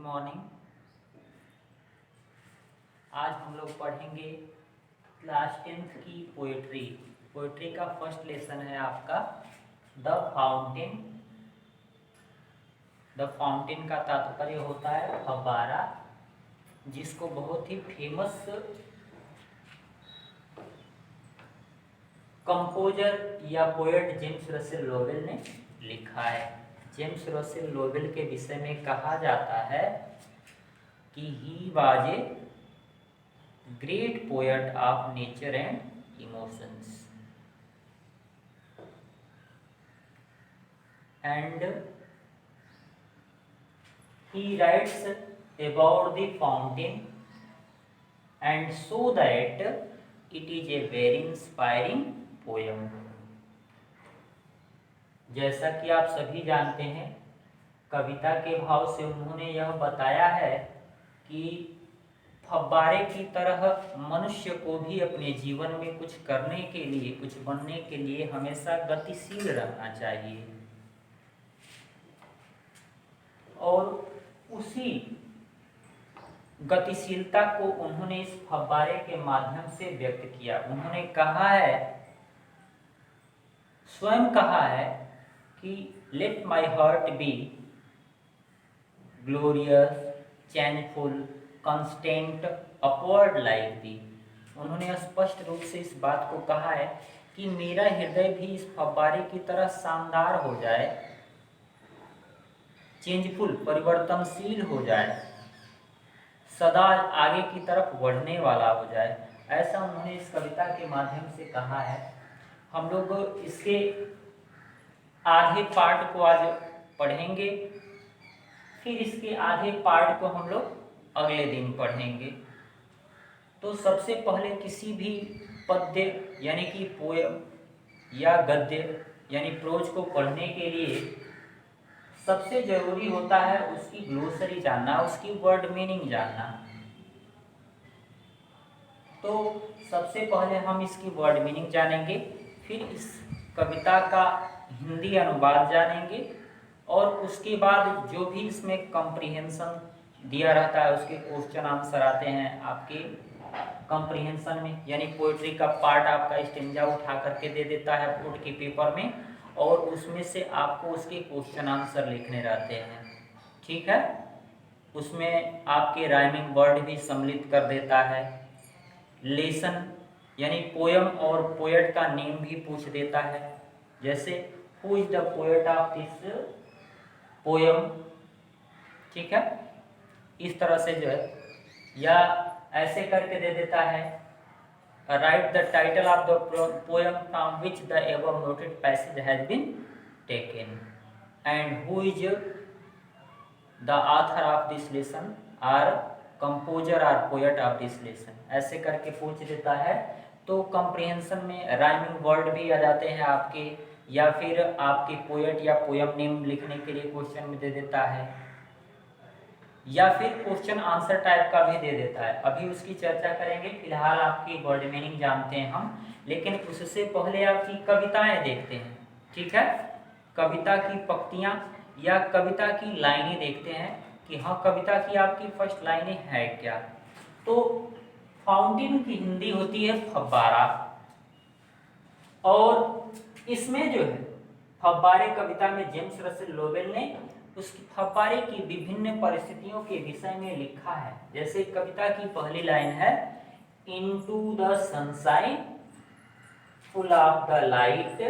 Morning. आज हम लोग पढ़ेंगे क्लास 10th की पोएट्री। पोएट्री का फर्स्ट लेसन है आपका द फाउंटेन। द फाउंटेन का तात्पर्य होता है फव्वारा, जिसको बहुत ही फेमस कंपोजर या पोएट जेम्स रसेल लोवेल ने लिखा है। जेम्स रसेल लोवेल के विषय में कहा जाता है कि he was a great poet of nature and emotions and he writes about the fountain and so that it is a very inspiring poem। जैसा कि आप सभी जानते हैं, कविता के भाव से उन्होंने यह बताया है कि फव्वारे की तरह मनुष्य को भी अपने जीवन में कुछ करने के लिए, कुछ बनने के लिए हमेशा गतिशील रहना चाहिए और उसी गतिशीलता को उन्होंने इस फव्वारे के माध्यम से व्यक्त किया। उन्होंने कहा है, स्वयं कहा है कि let my heart be glorious changeful constant upward like thee. उन्होंने स्पष्ट रूप से इस बात को कहा है कि मेरा हृदय भी इस फव्वारे की तरह शानदार हो जाए, चेंजफुल परिवर्तनशील हो जाए, सदा आगे की तरफ बढ़ने वाला हो जाए। ऐसा उन्होंने इस कविता के माध्यम से कहा है। हम लोग इसके आधे पार्ट को आज पढ़ेंगे, फिर इसके आधे पार्ट को हम लोग अगले दिन पढ़ेंगे। तो सबसे पहले किसी भी पद्य यानी कि पोयम या गद्य यानी प्रोज को पढ़ने के लिए सबसे जरूरी होता है उसकी ग्लोसरी जानना, उसकी वर्ड मीनिंग जानना। तो सबसे पहले हम इसकी वर्ड मीनिंग जानेंगे, फिर इस कविता का हिंदी अनुवाद जानेंगे और उसके बाद जो भी इसमें कॉम्प्रिहेंशन दिया रहता है उसके क्वेश्चन आंसर आते हैं आपके कॉम्प्रिहेंशन में, यानी पोएट्री का पार्ट आपका स्टेंजा उठा करके दे देता है बोर्ड के पेपर में और उसमें से आपको उसके क्वेश्चन आंसर लिखने रहते हैं। ठीक है, उसमें आपके राइमिंग वर्ड भी सम्मिलित कर देता है। लेसन यानी पोयम और पोएट का नेम भी पूछ देता है, जैसे who is the poet of this poem. ठीक है, इस तरह से जो है, या ऐसे करके दे देता है right the title of the poem from which the above noted passage has been taken and who is the author of this lesson or composer or poet of this lesson. ऐसे करके पूछ देता है। तो कॉम्प्रिहेंशन में rhyming word भी आ जाते हैं आपके, या फिर आपके पोएट या पोएम नेम लिखने के लिए क्वेश्चन में दे देता है, या फिर क्वेश्चन आंसर टाइप का भी दे देता है। अभी उसकी चर्चा करेंगे, फिलहाल आपकी वर्ड मीनिंग जानते हैं हम, लेकिन उससे पहले आपकी कविताएं देखते हैं। ठीक है, कविता की पंक्तियां या कविता की लाइनें देखते हैं कि हाँ कविता की आपकी फर्स्ट लाइनें है क्या। तो फाउंटेन की हिंदी होती है फव्वारा, और इसमें जो है फव्वारे कविता में जेम्स रसेल लोवेल ने उस फव्वारे की विभिन्न परिस्थितियों के विषय में लिखा है। जैसे कविता की पहली लाइन है, into the sunshine full of the light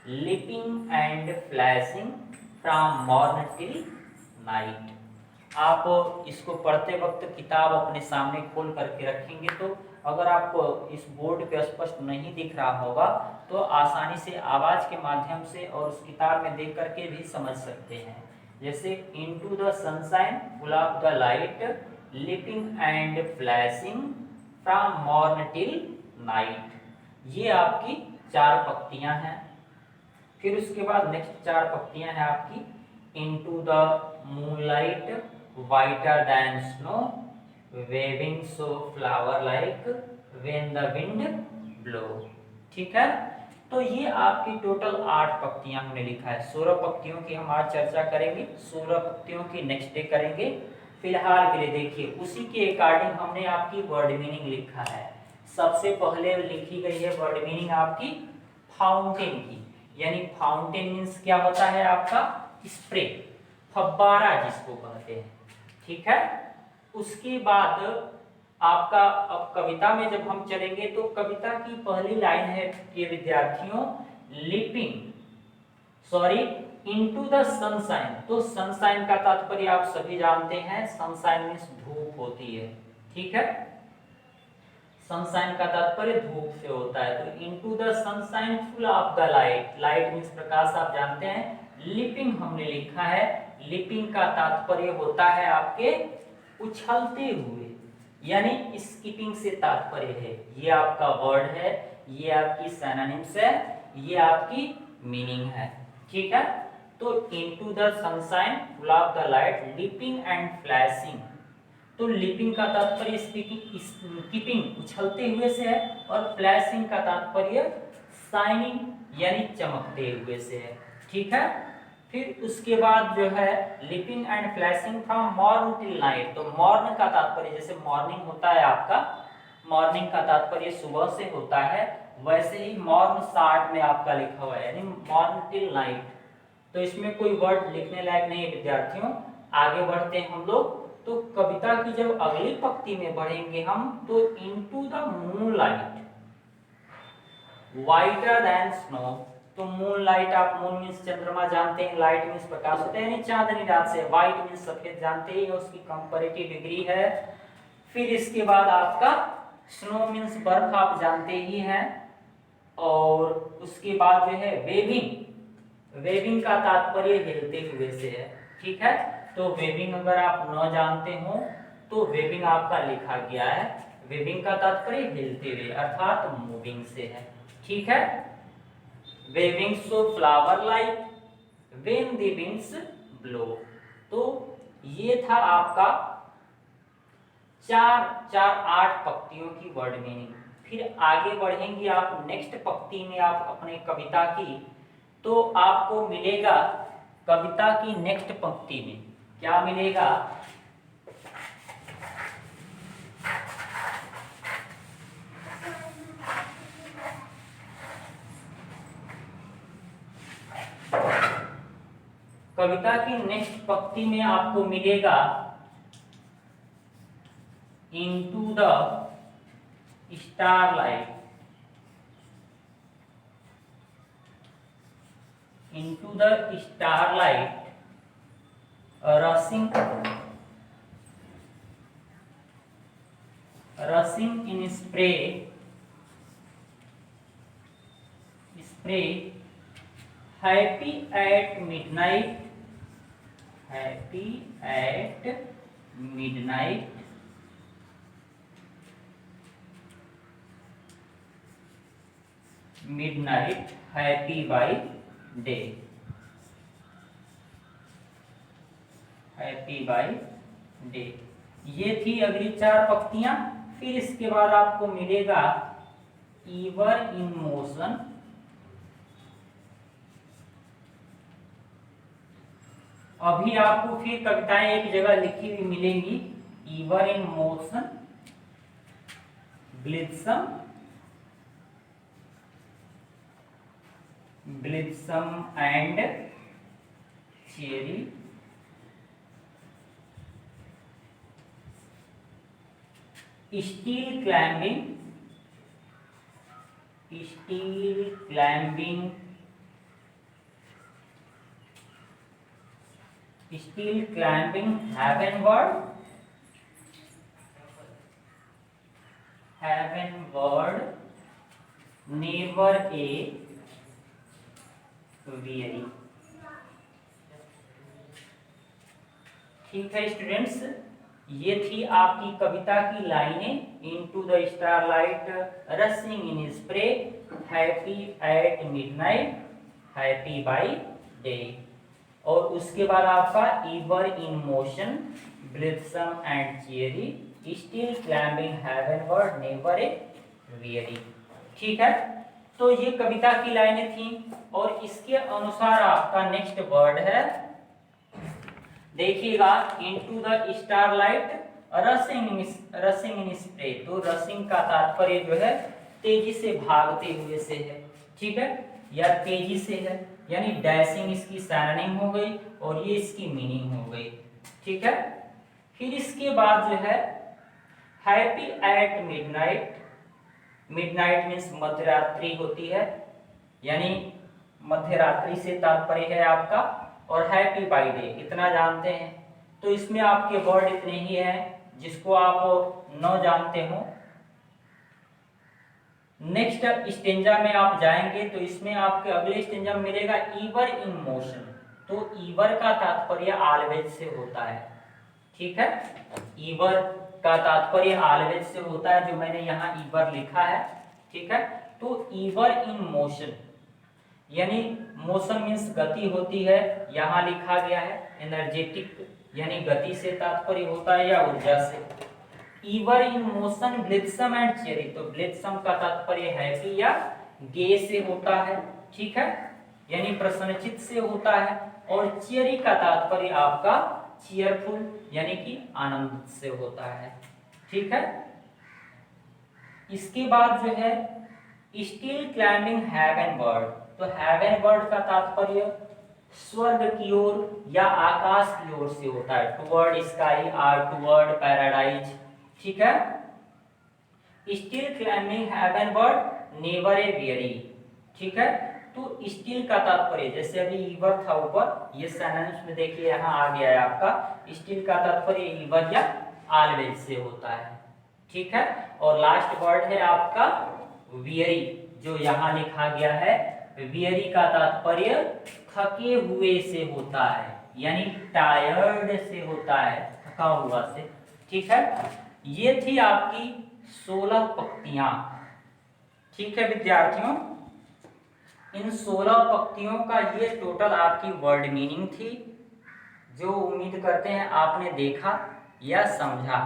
leaping and flashing from morn till night. आप इसको पढ़ते वक्त किताब अपने सामने खोल करके रखेंगे, तो अगर आपको इस बोर्ड पे स्पष्ट नहीं दिख रहा होगा तो आसानी से आवाज के माध्यम से और उस किताब में देख करके भी समझ सकते हैं। जैसे into the sunshine full of the light leaping and flashing from morn till night. ये आपकी चार पंक्तियां हैं। फिर उसके बाद नेक्स्ट चार पंक्तियां हैं आपकी, into the moonlight whiter than snow waving so flower like when the wind blow। ठीक है, तो ये आपकी टोटल 8 पंक्तियां हमने लिखा है। 16 पंक्तियों की हम आज चर्चा करेंगे, 16 पंक्तियों की नेक्स्ट डे करेंगे। फिलहाल के लिए देखिए उसी के अकॉर्डिंग हमने आपकी वर्ड मीनिंग लिखा है। सबसे पहले लिखी गई है वर्ड मीनिंग आपकी फाउंटेन की, यानी फाउंटेन मीन्स क्या होता है आपका स्प्रे, फव्वारा जिसको कहते हैं, ठीक है। उसके बाद आपका अब कविता में जब हम चलेंगे तो कविता की पहली लाइन है ये विद्यार्थियों, लिपिंग इनटू द सनशाइन। तो सनशाइन का तात्पर्य आप सभी जानते हैं, सनशाइन मीन्स धूप होती है, ठीक है। सनशाइन का तात्पर्य धूप से होता है, तो into the sunshine full of the light, light means प्रकाश आप जानते हैं। लिपिंग हमने लिखा है, लिपिंग का तात्पर्य होता है आपके उछलते हुए, यानी स्किपिंग से तात्पर्य है। ये आपका वर्ड है, ये आपकी सिनोनिम्स है, ये आपकी मीनिंग है, ठीक है। तो into the sunshine full of the light leaping and flashing. तो लिपिंग का तात्पर्य स्किपिंग उछलते हुए से है, और फ्लैशिंग का तात्पर्य शाइनिंग यानी चमकते हुए से है, ठीक है। फिर उसके बाद जो है leaping and flashing from morn till night. तो मॉर्न का तात्पर्य जैसे मॉर्निंग होता है आपका, मॉर्निंग का तात्पर्य सुबह से होता है, वैसे ही मॉर्न शार्ट में आपका लिखा हुआ है, यानी मॉर्न टिल नाइट। तो इसमें कोई वर्ड लिखने लायक नहीं है विद्यार्थियों। आगे बढ़ते हैं हम लोग, तो कविता की जब अगली पंक्ति में बढ़ेंगे हम, तो into the moonlight whiter than snow. तो मूनलाइट, आप मून मीन्स चंद्रमा जानते हैं, लाइट मीन्स प्रकाश होता है, यानी चांदनी रात से, व्हाइट मीन्स सफेद जानते ही, उसकी कंपैरेटिव डिग्री है। फिर इसके बाद आपका स्नो मीन्स बर्फ आप जानते ही हैं, और उसके बाद जो है वेविंग, वेविंग का तात्पर्य हिलते हुए से है, ठीक है। तो वेविंग अगर आप न जानते हो तो वेविंग आपका लिखा गया है, वेविंग का तात्पर्य हिलते हुए अर्थात मूविंग से है, ठीक है। Waving so flower like when the winds blow. तो ये था आपका चार 8 पंक्तियों की वर्ड मीनिंग। फिर आगे बढ़ेंगे आप नेक्स्ट पंक्ति में आप अपने कविता की, तो आपको मिलेगा कविता की नेक्स्ट पंक्ति में क्या मिलेगा, कविता की नेक्स्ट पंक्ति में आपको मिलेगा into the starlight, into the starlight rushing in spray happy at midnight, happy at midnight happy by day, happy by day. ये थी अगली 4 पंक्तियां। फिर इसके बाद आपको मिलेगा ईवर इन मोशन, अभी आपको फिर कविताएं एक जगह लिखी हुई मिलेंगी, ever in motion blithesome and cheery, still climbing heavenward never a weary। ठीक है स्टूडेंट्स, ये थी आपकी कविता की लाइनें, into the starlight rushing in spray happy at midnight happy by day, और उसके बाद आपका ever in motion blithesome and cheery still climbing heavenward never a very. ठीक है, तो ये कविता की लाइनें थी, और इसके अनुसार आपका नेक्स्ट वर्ड है देखिएगा, into the starlight रसिंग in spray. तो रसिंग का तात्पर्य जो है तेजी से भागते हुए से है, ठीक है, या तेजी से है, यानी डैशिंग इसकी सैनिंग हो गई और ये इसकी मीनिंग हो गई, ठीक है। फिर इसके बाद जो है happy at midnight. Midnight means मध्यरात्रि होती है, यानी मध्यरात्रि से तात्पर्य है आपका। और हैप्पी बाई डे इतना जानते हैं। तो इसमें आपके वर्ड इतने ही हैं जिसको आप न जानते हो। नेक्स्ट स्टेंजा में आप जाएंगे तो इसमें आपके अगले स्टेंजा में मिलेगा ईवर इन मोशन। तो ईवर का तात्पर्य ऑलवेज से होता है, ठीक है। ईवर का तात्पर्य ऑलवेज से होता है, जो मैंने यहाँ ईवर लिखा है, ठीक है। तो ईवर इन मोशन यानी मोशन मीन्स गति होती है, यहाँ लिखा गया है एनर्जेटिक यानी गति से तात्पर्य होता है या ऊर्जा से। ईवर in motion blithesome and cherry. तो ब्लित्सम का तात्पर्य हैप्पी या गे से होता है, ठीक है, यानी प्रसन्नचित से होता है। और चेरी का तात्पर्य आपका चीयरफुल यानी कि आनंदित से होता है, ठीक है। इसके बाद जो है स्टिल क्लाइंबिंग हेवन बर्ड। तो हेवन बर्ड का तात्पर्य स्वर्ग की ओर या आकाश की ओर से होता है, टुवर्ड स्काई और टुवर्ड पैराडाइज, ठीक है। Still climbing heavenward never a very, ठीक है। तो स्टिल का तात्पर्य जैसे अभी ईवर था ऊपर, ये सिनोनिम्स में देखिए यहाँ आ गया है आपका। स्टिल का तात्पर्य ईवर या ऑलवेज से होता है, ठीक है। और लास्ट वर्ड है आपका वियरी, जो यहाँ लिखा गया है। वियरी का तात्पर्य थके हुए से होता है, यानी टायर्ड से होता है, थका हुआ से, ठीक है। ये थी आपकी 16 पंक्तियां, ठीक है विद्यार्थियों। इन 16 पंक्तियों का ये टोटल आपकी वर्ड मीनिंग थी, जो उम्मीद करते हैं आपने देखा या समझा।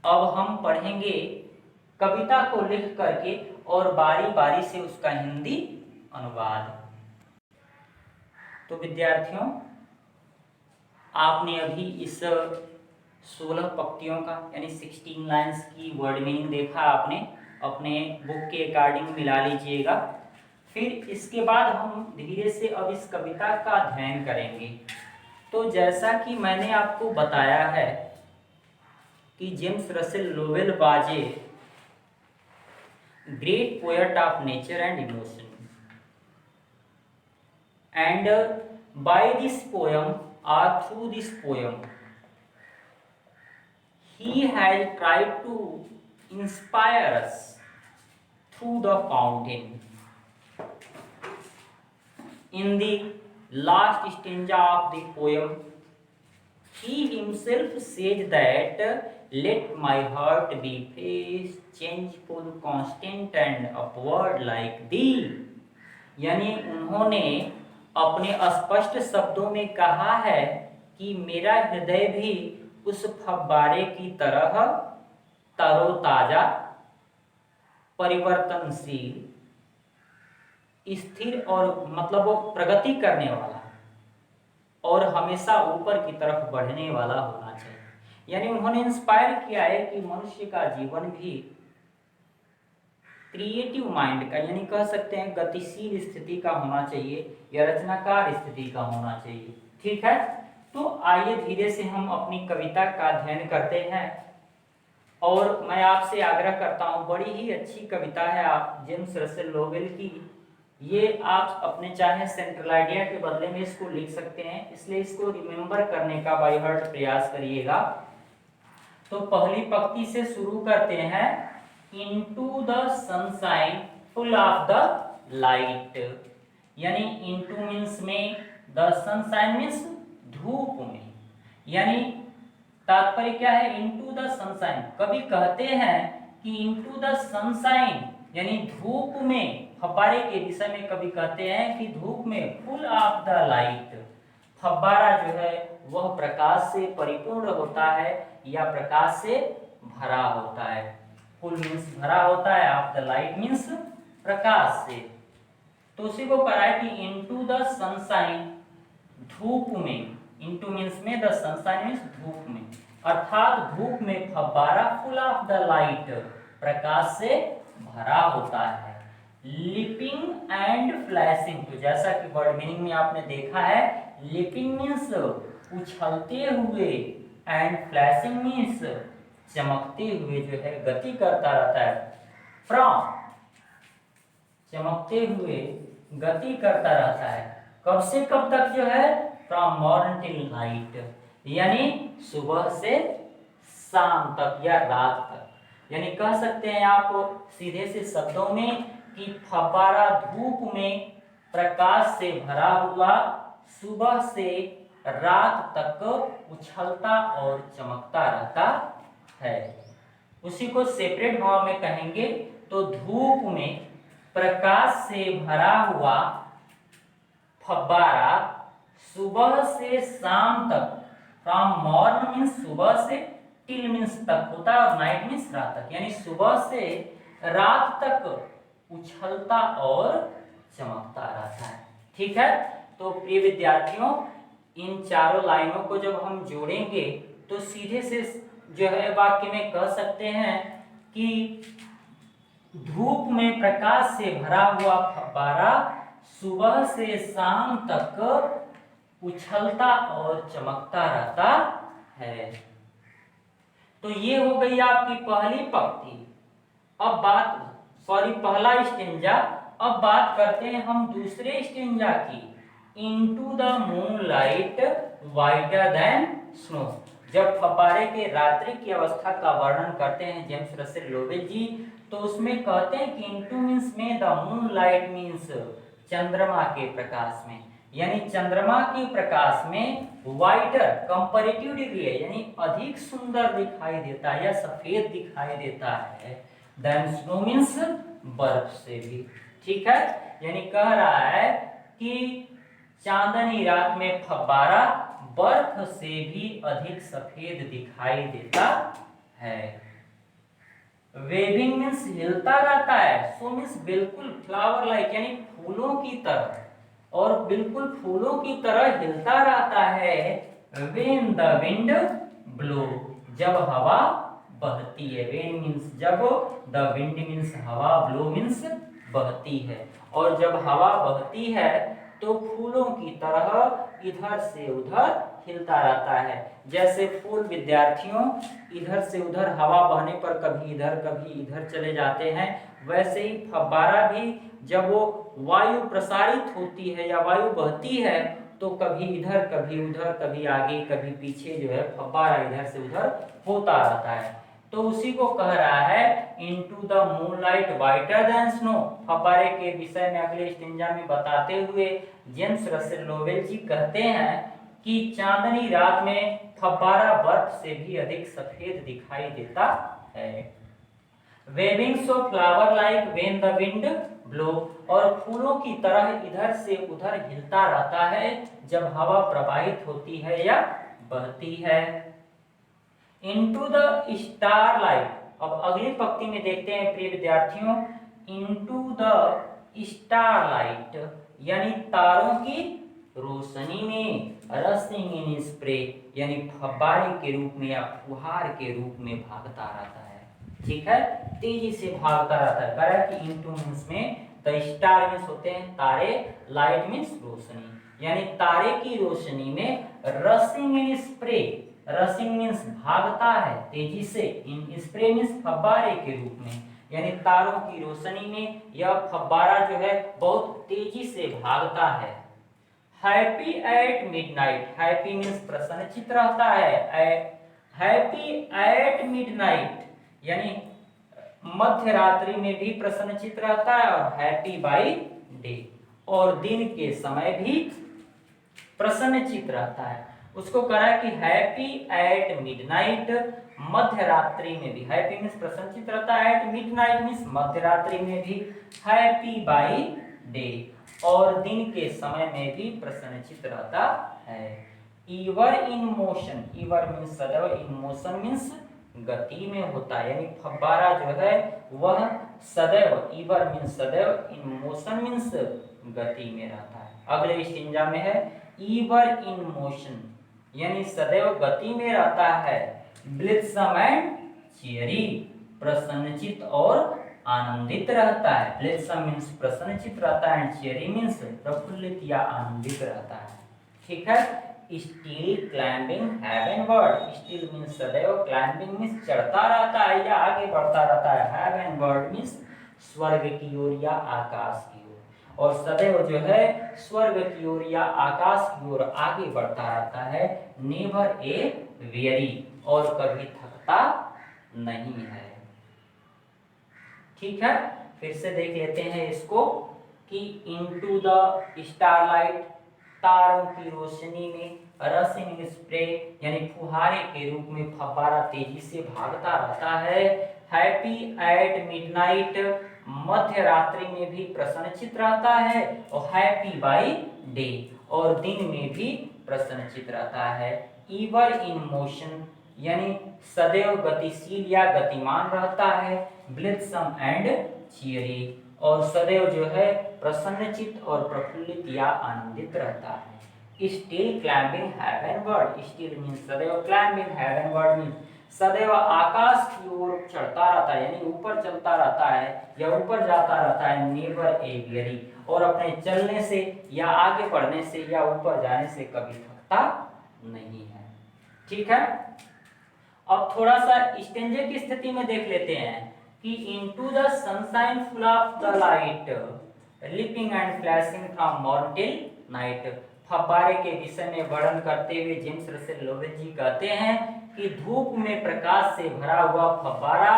अब हम पढ़ेंगे कविता को लिख करके और बारी बारी से उसका हिंदी अनुवाद। तो विद्यार्थियों, आपने अभी इस 16 पंक्तियों का यानी 16 लाइंस की वर्ड मीनिंग देखा। आपने अपने बुक के अकॉर्डिंग मिला लीजिएगा। फिर इसके बाद हम धीरे से अब इस कविता का अध्ययन करेंगे। तो जैसा कि मैंने आपको बताया है कि James Russell Lowell was a great poet of nature and emotion, and by this poem or through this poem he has tried to inspire us through the fountain. In the last stanza of the poem he himself says that let my heart be fresh, changeful, constant and upward like thee. यानी उन्होंने अपने स्पष्ट शब्दों में कहा है कि मेरा हृदय भी उस फव्वारे की तरह तरोताजा, परिवर्तनशील, स्थिर और मतलब वो प्रगति करने वाला और हमेशा ऊपर की तरफ बढ़ने वाला होना चाहिए। यानी उन्होंने इंस्पायर किया है कि मनुष्य का जीवन भी क्रिएटिव माइंड का यानी कह सकते हैं गतिशील स्थिति का होना चाहिए या रचनाकार स्थिति का होना चाहिए, ठीक है। तो आइए धीरे से हम अपनी कविता का अध्ययन करते हैं। और मैं आपसे आग्रह करता हूं, बड़ी ही अच्छी कविता है आप जेम्स रसेल लोवेल की। ये आप अपने चाहे सेंट्रल आइडिया के बदले में इसको लिख सकते हैं, इसलिए इसको रिमेम्बर करने का बाय हार्ट प्रयास करिएगा। तो पहली पंक्ति से शुरू करते हैं। Into the sunshine full of the light, यानी into means में, the sunshine means धूप में, यानी तात्पर्य क्या है into the sunshine। कभी कहते हैं कि into the sunshine यानी धूप में, फव्वारे के विषय में कभी कहते हैं कि धूप में full of the light, फव्वारा जो है वह प्रकाश से परिपूर्ण होता है या प्रकाश से भरा होता है। फुल मीन्स भरा होता है, ऑफ द लाइट मीन्स प्रकाश से। तो उसी को कहा है कि इनटू द सनशाइन, धूप में, इनटू मीन्स में, द सनशाइन मीन्स धूप में, अर्थात धूप में फव्वारा फुल ऑफ द लाइट, प्रकाश से भरा होता है। लिपिंग एंड फ्लैशिंग, तो जैसा कि वर्ड मीनिंग में आपने देखा है, लिपिंग मीन्स उछलते हुए एंड फ्लैशिंग मीन्स चमकते हुए जो है गति करता रहता है। फ्रॉम चमकते हुए गति करता रहता है, कब से कब तक जो है, फ्रॉम मॉर्निंग टिल नाइट, यानी सुबह से शाम तक या रात तक। यानी कह सकते हैं आप सीधे से शब्दों में कि फव्वारा धूप में प्रकाश से भरा हुआ सुबह से रात तक उछलता और चमकता रहता है। उसी को सेपरेट भाव में कहेंगे तो धूप में प्रकाश से भरा हुआ फव्वारा सुबह से शाम तक, फ्रॉम मॉर्निंग मीन्स सुबह से, टिल मीन्स तक होता है, और नाइट मीन्स रात तक, यानी सुबह से रात तक उछलता और चमकता रहता है। ठीक है, तो प्रिय विद्यार्थियों, इन चारों लाइनों को जब हम जोड़ेंगे तो सीधे से जो है वाक्य में कह सकते हैं कि धूप में प्रकाश से भरा हुआ फव्वारा सुबह से शाम तक उछलता और चमकता रहता है। तो ये हो गई आपकी पहली पंक्ति। अब पहला स्टेंजा। अब बात करते हैं हम दूसरे स्टेंजा की, into the moonlight whiter than snow. जब फव्वारे के रात्रि की अवस्था का वर्णन करते हैं जेम्स रसेल लोवेल जी, तो उसमें कहते हैं कि इनटू मीन्स में, द मूनलाइट मीन्स चंद्रमा के प्रकाश में, यानी चंद्रमा के प्रकाश में वाइटर कंपैरेटिव डिग्री है, यानी अधिक सुंदर दिखाई देता है या सफेद दिखाई देता है, देन स्नो मीन्स बर्फ से भी। ठीक है, यानी कह रहा है कि चांदनी रात में फव्वारा बर्फ से भी अधिक सफेद दिखाई देता है। वेविंग मीन्स हिलता रहता है, सो मीन्स बिल्कुल फ्लावर लाइक, यानी फूलों की तरह, और बिल्कुल फूलों की तरह हिलता रहता है। व्हेन द विंड ब्लो, जब हवा बहती है। व्हेन मीन्स जब, द विंड मीन्स हवा, ब्लो मीन्स बहती है, और जब हवा बहती है तो फूलों की तरह इधर से उधर हिलता रहता है। जैसे फूल विद्यार्थियों इधर से उधर हवा बहने पर कभी इधर चले जाते हैं, वैसे ही फव्वारा भी जब वो वायु प्रसारित होती है या वायु बहती है तो कभी इधर कभी उधर, कभी आगे कभी पीछे जो है फव्वारा इधर से उधर होता रहता है। तो उसी को कह रहा है into the moonlight whiter than snow. फव्वारे के विषय में अगले स्टेंजा में बताते हुए जेम्स रसेल लोवेल जी कहते हैं कि चांदनी रात में फव्वारा बर्फ से भी अधिक सफेद दिखाई देता है। Waving so flower like when the wind blow, और फूलों की तरह इधर से उधर हिलता रहता है जब हवा प्रवाहित होती है या बहती है। Into the star light. अब अगली पंक्ति में देखते हैं प्रिय विद्यार्थियों, इनटू द स्टार लाइट, यानी तारों की रोशनी में, रसिंग इन स्प्रे, यानी फव्वारे के रूप में या फुहार के रूप में भागता रहता है। ठीक है, तेजी से भागता रहता है। कह कि इनटू मीन्स में, द स्टार मीन्स होते हैं तारे, लाइट मीन्स रोशनी, यानी तारे की रोशनी में रसिंग इन स्प्रे, रसिंग मीन्स भागता है तेजी से, इन स्प्रे मीन्स फव्वारे के रूप में, यानी तारों की रोशनी में यह फव्वारा जो है बहुत तेजी से भागता है। Happy at midnight, happy means प्रसन्नचित्त रहता है, हैप्पी एट मिडनाइट यानी मध्य रात्रि में भी प्रसन्नचित्त रहता है, और हैप्पी बाई डे, और दिन के समय भी प्रसन्नचित्त रहता है। उसको कहा कि हैप्पी एट मिडनाइट, मध्य रात्रि में भी, हैप्पी मीन्स प्रसन्नचित्त रहता है, एट मिडनाइट मीन्स मध्य रात्रि में भी, हैप्पी बाई डे, और दिन के समय में भी प्रसन्नचित्त रहता है। ईवर इन मोशन, ईवर मीन्स सदैव, इन मोशन मीन्स गति में होता है, यानी फव्वारा जो है वह सदैव, ईवर मीन्स सदैव, इन मोशन मीन्स गति में रहता है। अगले स्टेंजा में है ईवर इन मोशन, यानी सदैव गति में रहता है। ब्लिथसम एंड चियरी, प्रसन्नचित और आनंदित रहता है। ब्लिथसम मीन्स प्रसन्नचित रहता है एंड चियरी मीन्स प्रफुल्लित या आनंदित रहता है। ठीक है। स्टिल क्लाइंबिंग हेवनवर्ड, स्टिल मीन्स सदैव, क्लाइंबिंग मीन्स चढ़ता रहता है या आगे बढ़ता रहता है, हेवनवर्ड मीन्स स्वर्ग की ओर या आकाश की ओर, और सदैव जो है स्वर्ग की ओर या आकाश की ओर आगे बढ़ता रहता है। नेवर ए वेरी, और कभी थकता नहीं है। ठीक है। फिर से देख लेते हैं इसको कि इनटू द स्टारलाइट, तारों की रोशनी में, रसिंग स्प्रे यानी फुहारे के रूप में फव्वारा तेजी से भागता रहता है। हैप्पी एट मिडनाइट, मध्य रात्रि में भी प्रसन्नचित रहता है, और हैप्पी बाय डे, और दिन में भी प्रसन्नचित रहता है। ईवर इन मोशन यानी सदैव गतिशील या गतिमान रहता है। ब्लिथसम एंड चियरी, और सदैव जो है प्रसन्नचित और प्रफुल्लित या आनंदित रहता है। स्टिल क्लाइंबिंग हेवनवर्ड, स्टिल मीन्स सदैव, क्लाइंबिंग हेवनवर्ड मीन्स सदैव आकाश की ओर चढ़ता रहता है, यानी ऊपर चलता रहता है या ऊपर जाता रहता है। नेवर ए वेरी, और अपने चलने से या आगे बढ़ने से या ऊपर जाने से कभी थकता नहीं है। ठीक है। अब थोड़ा सा स्टेंजे की स्थिति में देख लेते हैं कि into the sunshine full of the light, leaping and flashing from morning till night. फव्वारे के विषय में वर्णन करते हुए जेम्स रसेल लोवेल जी कहते हैं कि धूप में प्रकाश से भरा हुआ फव्वारा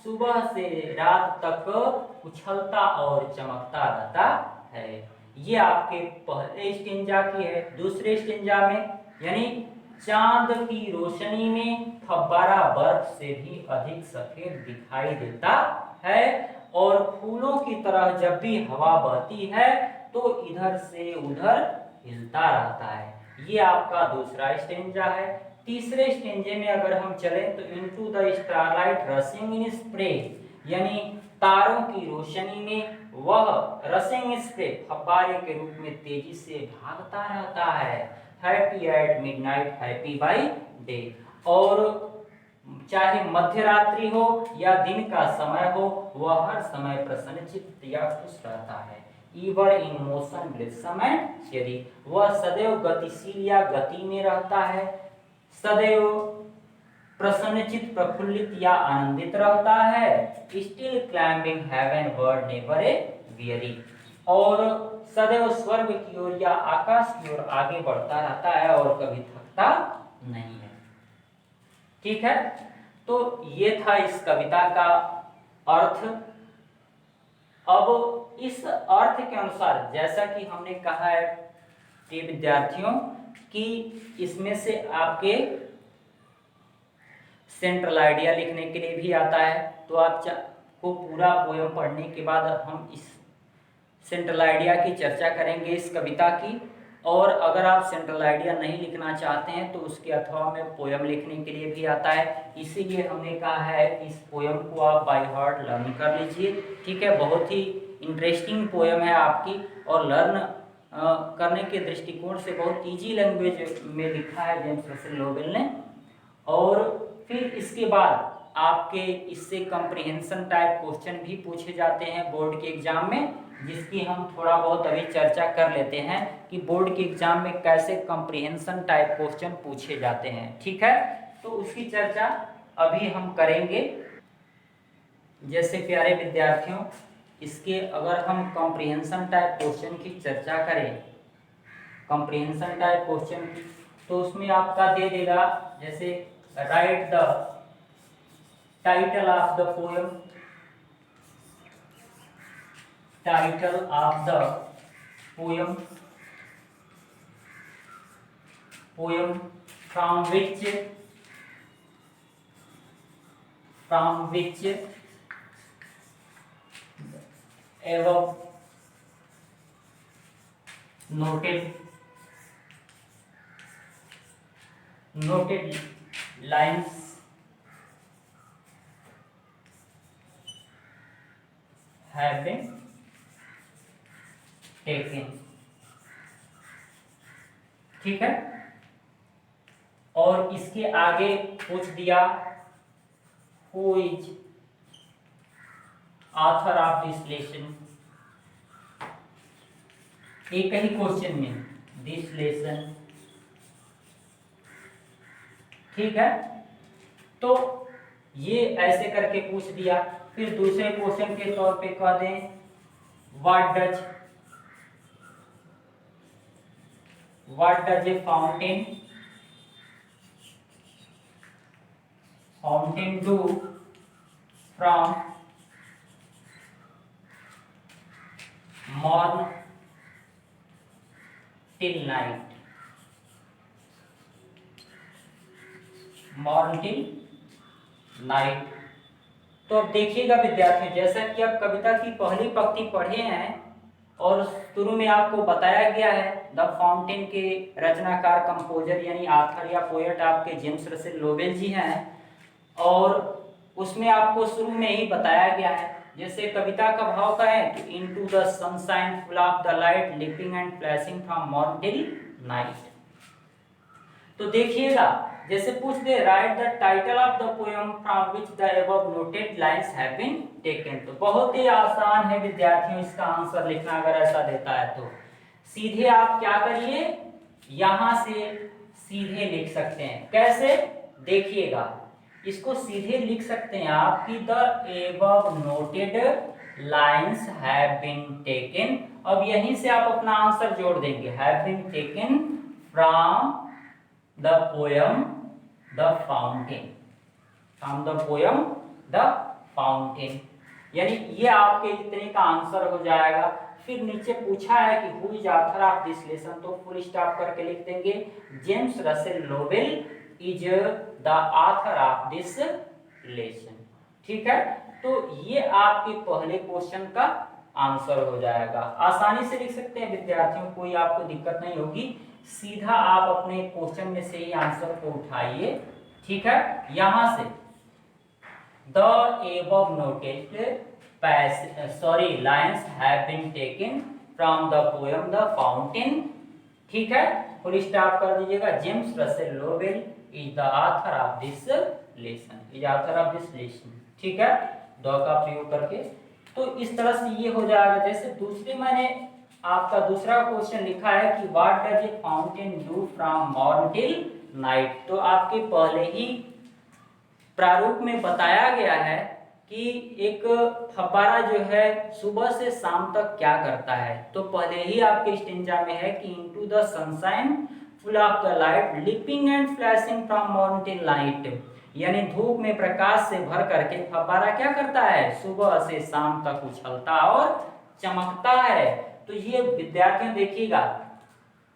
सुबह से रात तक उछलता और चमकता रहता है। ये आपके पहले स्टेंजा की है। दूसरे स्टेंजा में यानी चांद की रोशनी में फव्वारा बर्फ से भी अधिक सफेद दिखाई देता है, और फूलों की तरह जब भी हवा बहती है तो इधर से उधर हिलता रहता है। ये आपका दूसरा स्टेंजा है। तीसरे स्टेंजे में अगर हम चलें तो into the starlight रसिंग in spray, यानी तारों की रोशनी में वह रसिंग स्प्रे फव्वारे के रूप में तेजी से भागता रहता है। Happy at midnight, happy by day, और चाहे मध्य रात्रि हो या दिन का समय हो वह हर समय प्रसन्नचित्त या खुश रहता है। ईवर इन मोशन ब्लिथसम एंड चियरी, वह सदैव गतिशील या गति में रहता है, सदैव प्रसन्नचित प्रफुल्लित या आनंदित रहता है। स्टिल क्लाइंबिंग हेवनवर्ड, नेवर ए वेरी, और सदैव स्वर्ग की ओर या आकाश की ओर आगे बढ़ता रहता है और कभी थकता नहीं है। ठीक है। तो ये था इस कविता का अर्थ। अब इस अर्थ के अनुसार जैसा कि हमने कहा है कि विद्यार्थियों कि इसमें से आपके सेंट्रल आइडिया लिखने के लिए भी आता है, तो आप को पूरा पोयम पढ़ने के बाद हम इस सेंट्रल आइडिया की चर्चा करेंगे इस कविता की। और अगर आप सेंट्रल आइडिया नहीं लिखना चाहते हैं तो उसके अथवा में पोयम लिखने के लिए भी आता है। इसीलिए हमने कहा है कि इस पोयम को आप बाय हार्ट लर्न कर लीजिए। ठीक है। बहुत ही इंटरेस्टिंग पोयम है आपकी, और लर्न करने के दृष्टिकोण से बहुत ईजी लैंग्वेज में लिखा है जेम्स रसेल लोवेल ने। और फिर इसके बाद आपके इससे कंप्रीहेंशन टाइप क्वेश्चन भी पूछे जाते हैं बोर्ड के एग्जाम में, जिसकी हम थोड़ा बहुत अभी चर्चा कर लेते हैं कि बोर्ड के एग्जाम में कैसे कंप्रीहेंशन टाइप क्वेश्चन पूछे जाते हैं। ठीक है। तो उसकी चर्चा अभी हम करेंगे। जैसे प्यारे विद्यार्थियों, इसके अगर हम कंप्रीहेंशन टाइप क्वेश्चन की चर्चा करें, कंप्रीहेंशन टाइप क्वेश्चन की, तो उसमें आपका दे देगा जैसे right the title of the poem, title of the poem, poem from which above noted lines have been taken। ठीक है। और इसके आगे पूछ दिया who is author of this lesson, एक ही क्वेश्चन में दिस लेसन, ठीक है। तो ये ऐसे करके पूछ दिया। फिर दूसरे क्वेश्चन के तौर पे कह दें what does a fountain do from morn till night, mourn till night. तो अब देखिएगा विद्यार्थियों, जैसा कि आप कविता की पहली पंक्ति पढ़े हैं और शुरू में आपको बताया गया है द फाउंटेन के रचनाकार कंपोजर यानी आथर या पोएट आपके जेम्स रसेल लोवेल जी हैं, और उसमें आपको शुरू में ही बताया गया है, जैसे कविता का भाव का है कि into the sunshine full of the light leaping and flashing from morn till night. तो देखिएगा, जैसे पूछ दे write the title of the poem from which the above noted lines have been taken. तो बहुत ही आसान है विद्यार्थियों इसका आंसर लिखना, अगर ऐसा देता है तो सीधे आप क्या करिए, यहां से सीधे लिख सकते हैं। कैसे, देखिएगा, इसको सीधे लिख सकते हैं आप कि the above noted lines have been taken. अब यहीं से आप अपना आंसर जोड़ देंगे, have been taken from the poem the fountain, from the poem the fountain, यानी ये आपके इतने का आंसर हो जाएगा। फिर नीचे पूछा है कि who is author of this lesson, तो फुल स्टॉप करके लिख देंगे James Russell Lowell is the author of this lesson, ठीक है। तो ये आपके पहले क्वेश्चन का आंसर हो जाएगा। आसानी से लिख सकते हैं विद्यार्थियों, कोई आपको दिक्कत नहीं होगी, सीधा आप अपने क्वेश्चन में से ही आंसर को उठाइए, ठीक है। यहां से the above noted lines have been taken from the poem The Fountain, ठीक है, फुल स्टॉप कर दीजिएगा। James Russell Lowell is the author of this lesson, ठीक है, द का प्रयोग करके। तो इस तरह से ये हो जाएगा। जैसे दूसरे मैंने आपका दूसरा क्वेश्चन लिखा है कि what does a fountain do from morn till night, तो आपके पहले ही प्रारूप में बताया गया है कि एक फव्वारा जो है सुबह से शाम तक क्या करता है। तो पहले ही आपके स्टेंजा में है कि into the sunshine full of the light leaping and flashing from morning till night, यानी धूप में प्रकाश से भर करके फव्वारा क्या करता है, सुबह से शाम तक उछलता और चमकता है। तो ये विद्यार्थियों देखिएगा,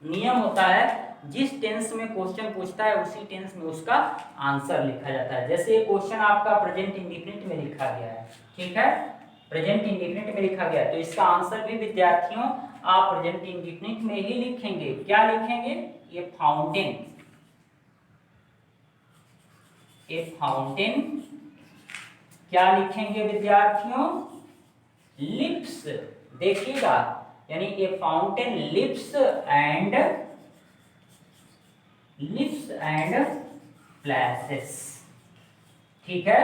नियम होता है जिस टेंस में क्वेश्चन पूछता है उसी टेंस में उसका आंसर लिखा जाता है। जैसे ये क्वेश्चन आपका प्रेजेंट इंडेफिनिट में लिखा गया है, ठीक है, प्रेजेंट इंडेफिनिट में लिखा गया है, तो इसका आंसर भी विद्यार्थियों आप प्रेजेंट इंडेफिनिट में ही लिखेंगे। क्या लिखेंगे, ये फाउंटेन, ए फाउंटेन क्या लिखेंगे विद्यार्थियों, लिप्स, देखिएगा, यानी ए फाउंटेन लिप्स एंड फ्लैशेस, ठीक है,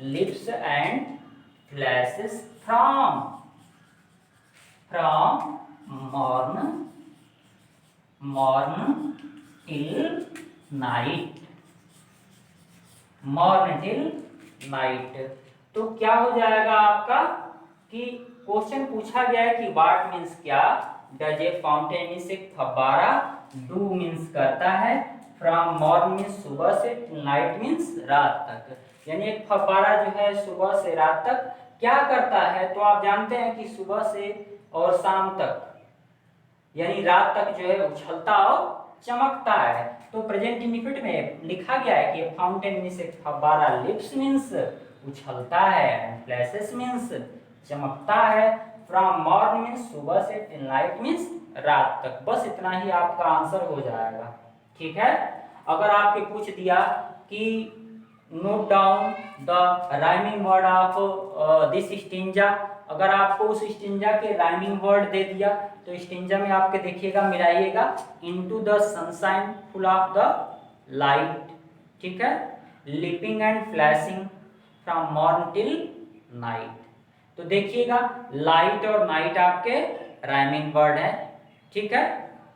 lips and flashes from morn till night, mourn till night. तो क्या हो जाएगा आपका कि क्वेश्चन पूछा गया है कि व्हाट मीन्स क्या, डज ए फाउंटेन मीन्स एक फव्वारा, डू मीन्स करता है, फ्रॉम मॉर्न मीन्स सुबह से, नाइट मीन्स रात तक, यानी एक फव्वारा जो है सुबह से रात तक क्या करता है। तो आप जानते हैं कि सुबह से और शाम तक यानी रात तक जो है उछलता और चमकता है। तो प्रेजेंट इंडेफिनिट में लिखा गया है कि फाउंटेन मीन्स एक फव्वारा, लिप्स मीन्स उछलता है, फ्लैशेस मीन्स चमकता है, फ्रॉम मॉर्न मीन्स सुबह से, टिल नाइट मीन्स रात तक। बस इतना ही आपका आंसर हो जाएगा, ठीक है। अगर आपके पूछ दिया कि note down the rhyming word of this stanza, अगर आपको उस स्टेंजा के राइमिंग वर्ड दे दिया तो स्टेंजा में आपके देखिएगा मिलाइएगा, into the sunshine full of the light, ठीक है, leaping and flashing from morn till night. तो देखिएगा लाइट और नाइट आपके राइमिंग वर्ड है, ठीक है,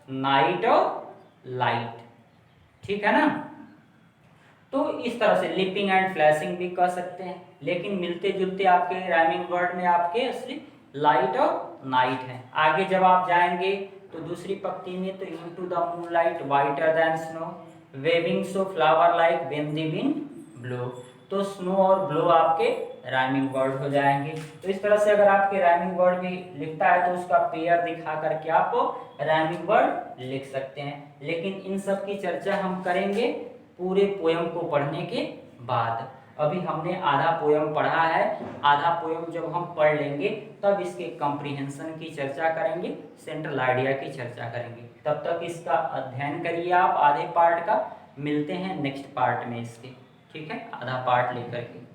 नाइट और लाइट, ठीक है ना। तो इस तरह से लिपिंग एंड फ्लैशिंग भी कह सकते हैं, लेकिन मिलते जुलते आपके राइमिंग वर्ड में आपके असली लाइट और नाइट है। आगे जब आप जाएंगे तो दूसरी पंक्ति में तो into the moonlight whiter than snow waving so flower like when the wind blow. तो स्नो और ब्लो आपके राइमिंग वर्ड हो जाएंगे। तो इस तरह से अगर आपके राइमिंग वर्ड भी लिखता है तो उसका पेयर दिखा करके आप राइमिंग वर्ड लिख सकते हैं। लेकिन इन सब की चर्चा हम करेंगे पूरे पोयम को पढ़ने के बाद। अभी हमने आधा पोयम पढ़ा है, आधा पोयम जब हम पढ़ लेंगे तब इसके कॉम्प्रिहेंशन की चर्चा करेंगे, सेंट्रल आइडिया की चर्चा करेंगे। तब तक इसका अध्ययन करिए आप आधे पार्ट का। मिलते हैं नेक्स्ट पार्ट में इसके, ठीक है, आधा पार्ट लेकर के।